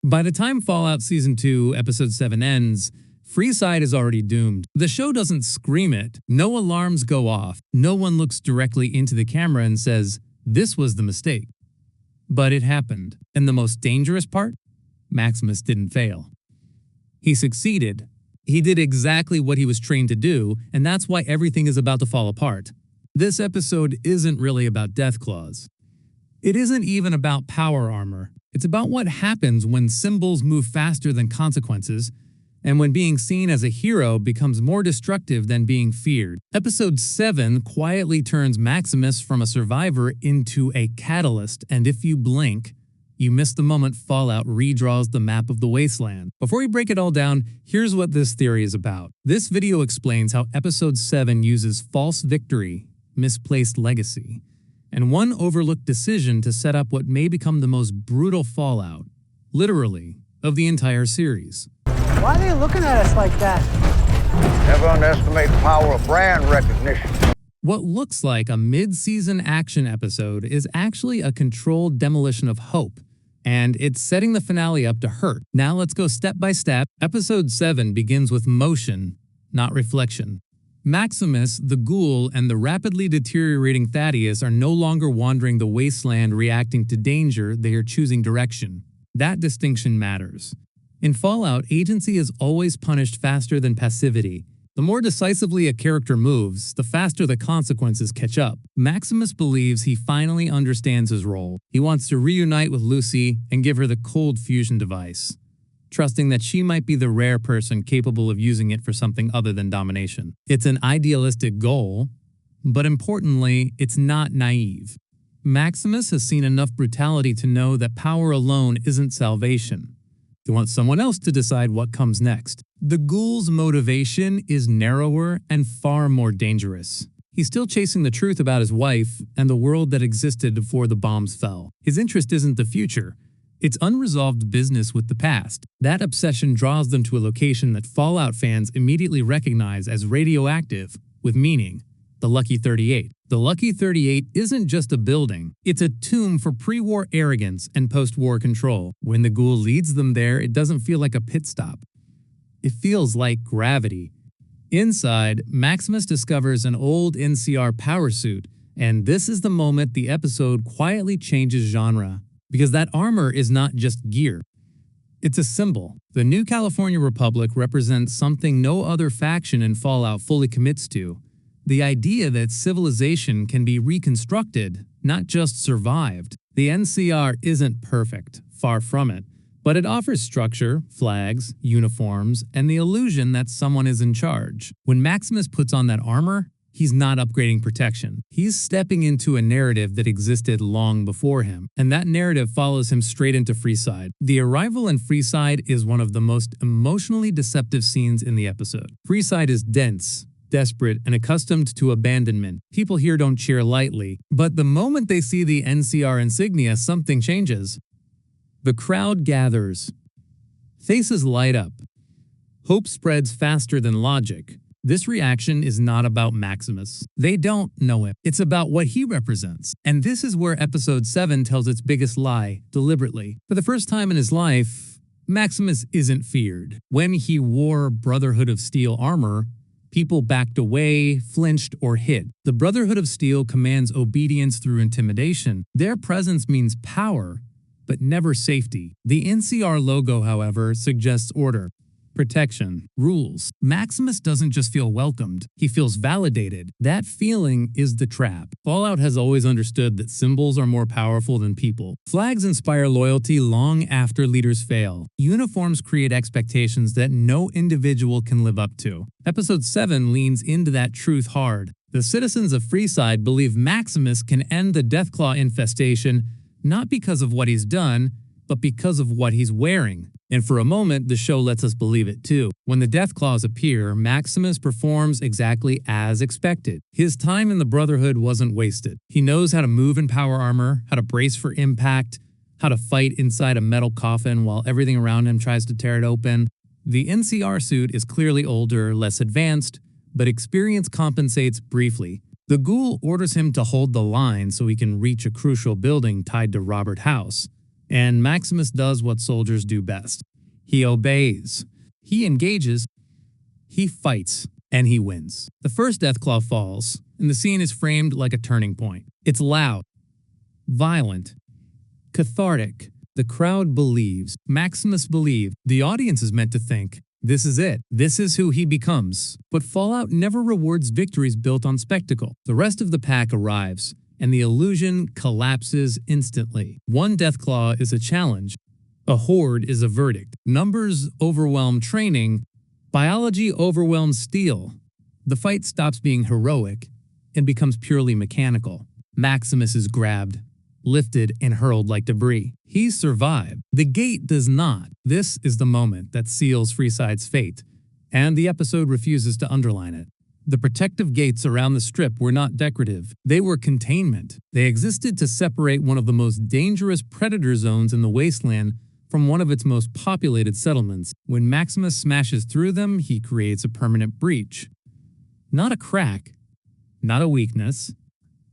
By the time Fallout Season 2, Episode 7 ends, Freeside is already doomed. The show doesn't scream it. No alarms go off. No one looks directly into the camera and says, "This was the mistake." But it happened. And the most dangerous part? Maximus didn't fail. He succeeded. He did exactly what he was trained to do, and that's why everything is about to fall apart. This episode isn't really about Deathclaws. It isn't even about power armor. It's about what happens when symbols move faster than consequences, and when being seen as a hero becomes more destructive than being feared. Episode 7 quietly turns Maximus from a survivor into a catalyst, and if you blink, you miss the moment Fallout redraws the map of the wasteland. Before we break it all down, here's what this theory is about. This video explains how Episode 7 uses false victory, misplaced legacy, and one overlooked decision to set up what may become the most brutal Fallout, literally, of the entire series. Why are they looking at us like that? Never underestimate the power of brand recognition. What looks like a mid-season action episode is actually a controlled demolition of hope, and it's setting the finale up to hurt. Now let's go step by step. Episode 7 begins with motion, not reflection. Maximus, the Ghoul, and the rapidly deteriorating Thaddeus are no longer wandering the wasteland reacting to danger, they are choosing direction. That distinction matters. In Fallout, agency is always punished faster than passivity. The more decisively a character moves, the faster the consequences catch up. Maximus believes he finally understands his role. He wants to reunite with Lucy and give her the cold fusion device, trusting that she might be the rare person capable of using it for something other than domination. It's an idealistic goal, but importantly, it's not naive. Maximus has seen enough brutality to know that power alone isn't salvation. He wants someone else to decide what comes next. The Ghoul's motivation is narrower and far more dangerous. He's still chasing the truth about his wife and the world that existed before the bombs fell. His interest isn't the future. It's unresolved business with the past. That obsession draws them to a location that Fallout fans immediately recognize as radioactive, with meaning: the Lucky 38. The Lucky 38 isn't just a building. It's a tomb for pre-war arrogance and post-war control. When the Ghoul leads them there, it doesn't feel like a pit stop. It feels like gravity. Inside, Maximus discovers an old NCR power suit, and this is the moment the episode quietly changes genre. Because that armor is not just gear. It's a symbol. The New California Republic represents something no other faction in Fallout fully commits to. The idea that civilization can be reconstructed, not just survived. The NCR isn't perfect, far from it, but it offers structure, flags, uniforms, and the illusion that someone is in charge. When Maximus puts on that armor, he's not upgrading protection. He's stepping into a narrative that existed long before him, and that narrative follows him straight into Freeside. The arrival in Freeside is one of the most emotionally deceptive scenes in the episode. Freeside is dense, desperate, and accustomed to abandonment. People here don't cheer lightly, but the moment they see the NCR insignia, something changes. The crowd gathers. Faces light up. Hope spreads faster than logic. This reaction is not about Maximus. They don't know him. It's about what he represents. And this is where Episode 7 tells its biggest lie, deliberately. For the first time in his life, Maximus isn't feared. When he wore Brotherhood of Steel armor, people backed away, flinched, or hid. The Brotherhood of Steel commands obedience through intimidation. Their presence means power, but never safety. The NCR logo, however, suggests order, protection, rules. Maximus doesn't just feel welcomed, he feels validated. That feeling is the trap. Fallout has always understood that symbols are more powerful than people. Flags inspire loyalty long after leaders fail. Uniforms create expectations that no individual can live up to. Episode 7 leans into that truth hard. The citizens of Freeside believe Maximus can end the Deathclaw infestation not because of what he's done, but because of what he's wearing. And for a moment, the show lets us believe it too. When the Deathclaws appear, Maximus performs exactly as expected. His time in the Brotherhood wasn't wasted. He knows how to move in power armor, how to brace for impact, how to fight inside a metal coffin while everything around him tries to tear it open. The NCR suit is clearly older, less advanced, but experience compensates briefly. The Ghoul orders him to hold the line so he can reach a crucial building tied to Robert House. And Maximus does what soldiers do best. He obeys. He engages. He fights. And he wins. The first Deathclaw falls, and the scene is framed like a turning point. It's loud, violent, cathartic. The crowd believes. Maximus believes. The audience is meant to think, this is it. This is who he becomes. But Fallout never rewards victories built on spectacle. The rest of the pack arrives, and the illusion collapses instantly. One Deathclaw is a challenge. A horde is a verdict. Numbers overwhelm training. Biology overwhelms steel. The fight stops being heroic and becomes purely mechanical. Maximus is grabbed, lifted, and hurled like debris. He survived. The gate does not. This is the moment that seals Freeside's fate, and the episode refuses to underline it. The protective gates around the strip were not decorative. They were containment. They existed to separate one of the most dangerous predator zones in the wasteland from one of its most populated settlements. When Maximus smashes through them, he creates a permanent breach. Not a crack, not a weakness,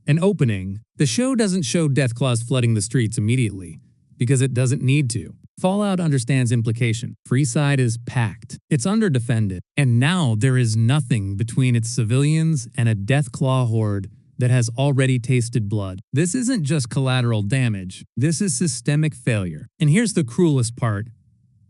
an opening. The show doesn't show Deathclaws flooding the streets immediately, because it doesn't need to. Fallout understands implication. Freeside is packed. It's underdefended. And now there is nothing between its civilians and a Deathclaw horde that has already tasted blood. This isn't just collateral damage. This is systemic failure. And here's the cruelest part.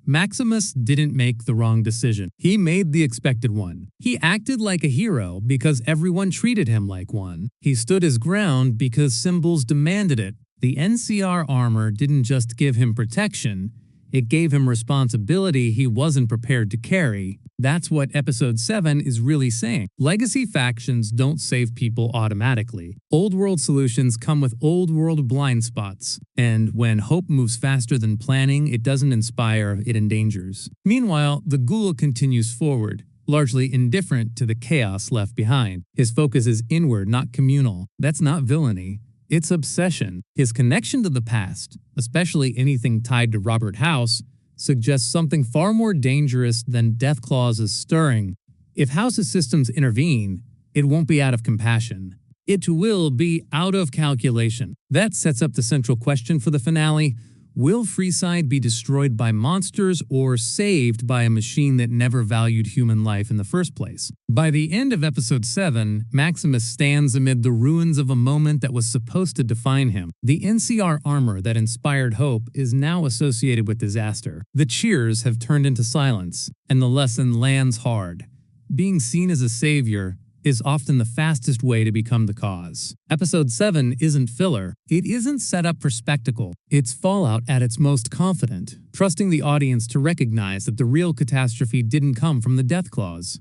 Maximus didn't make the wrong decision. He made the expected one. He acted like a hero because everyone treated him like one. He stood his ground because symbols demanded it. The NCR armor didn't just give him protection, it gave him responsibility he wasn't prepared to carry. That's what Episode 7 is really saying. Legacy factions don't save people automatically. Old world solutions come with old world blind spots. And when hope moves faster than planning, it doesn't inspire, it endangers. Meanwhile, the Ghoul continues forward, largely indifferent to the chaos left behind. His focus is inward, not communal. That's not villainy. It's obsession. His connection to the past, especially anything tied to Robert House, suggests something far more dangerous than Deathclaws' stirring. If House's systems intervene, it won't be out of compassion. It will be out of calculation. That sets up the central question for the finale. Will Freeside be destroyed by monsters or saved by a machine that never valued human life in the first place? By the end of Episode 7, Maximus stands amid the ruins of a moment that was supposed to define him. The NCR armor that inspired hope is now associated with disaster. The cheers have turned into silence, and the lesson lands hard. Being seen as a savior is often the fastest way to become the cause. Episode 7 isn't filler. It isn't set up for spectacle. It's Fallout at its most confident, trusting the audience to recognize that the real catastrophe didn't come from the Deathclaws.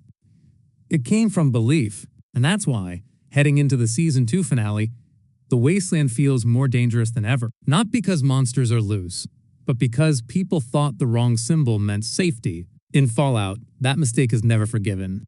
It came from belief, and that's why, heading into the Season 2 finale, the wasteland feels more dangerous than ever. Not because monsters are loose, but because people thought the wrong symbol meant safety. In Fallout, that mistake is never forgiven.